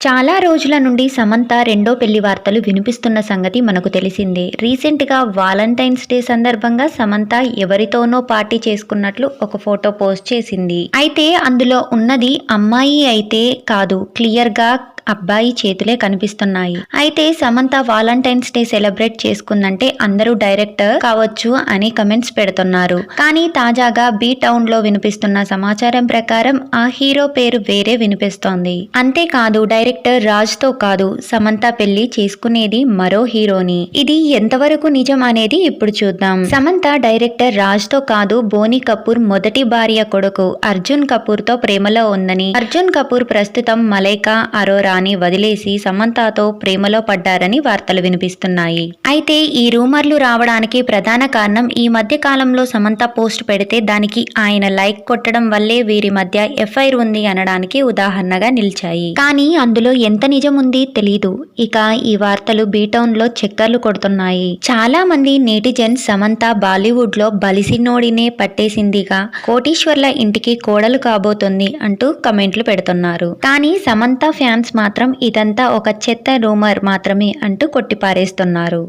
చాలా రోజుల నుండి సమంత రెండో పెళ్లి వార్తలు వినిపిస్తున్న సంగతి మనకు తెలిసిందే. రీసెంట్‌గా వాలంటైన్స్ డే సందర్భంగా సమంత ఎవరితోనో పార్టీ చేసుకున్నట్లు ఒక ఫోటో పోస్ట్ చేసింది. అయితే అందులో ఉన్నది అమ్మాయి అయితే కాదు, క్లియర్‌గా అబ్బాయి చేతులే కనిపిస్తున్నాయి. అయితే సమంత వాలంటైన్స్ డే సెలబ్రేట్ చేసుకుందంటే అందరూ డైరెక్టర్ కావచ్చు అని కమెంట్స్ పెడుతున్నారు. కానీ తాజాగా బీ టౌన్ లో వినిపిస్తున్న సమాచారం ప్రకారం ఆ హీరో పేరు వేరే వినిపిస్తోంది. అంతేకాదు డైరెక్టర్ రాజ్ తో కాదు, సమంత పెళ్లి చేసుకునేది మరో హీరోని. ఇది ఎంతవరకు నిజం అనేది ఇప్పుడు చూద్దాం. సమంత డైరెక్టర్ రాజ్ తో కాదు, బోనీ కపూర్ మొదటి భార్య కొడుకు అర్జున్ కపూర్ తో ప్రేమలో ఉందని, అర్జున్ కపూర్ ప్రస్తుతం మలైకా అరోరా వదిలేసి సమంతతో ప్రేమలో పడ్డారని వార్తలు వినిపిస్తున్నాయి. అయితే ఈ రూమర్లు రావడానికి ప్రధాన కారణం ఈ మధ్య కాలంలో సమంత పోస్ట్ పెడితే దానికి ఆయన లైక్ కొట్టడం వల్లే వీరి మధ్య ఎఫ్ఐఆర్ ఉంది అనడానికి ఉదాహరణగా నిలిచాయి. కానీ అందులో ఎంత నిజం ఉంది తెలీదు. ఇక ఈ వార్తలు బీటౌన్ లో చక్కర్లు కొడుతున్నాయి. చాలా మంది నెటిజన్స్ సమంత బాలీవుడ్ లో బలిసినోడినే పట్టేసిందిగా, కోటీశ్వర్ల ఇంటికి కోడలు కాబోతుంది అంటూ కమెంట్లు పెడుతున్నారు. కానీ సమంత ఫ్యాన్స్ మాత్రం ఇదంతా ఒక చెత్త రూమర్ మాత్రమే అంటూ కొట్టిపారేస్తున్నారు.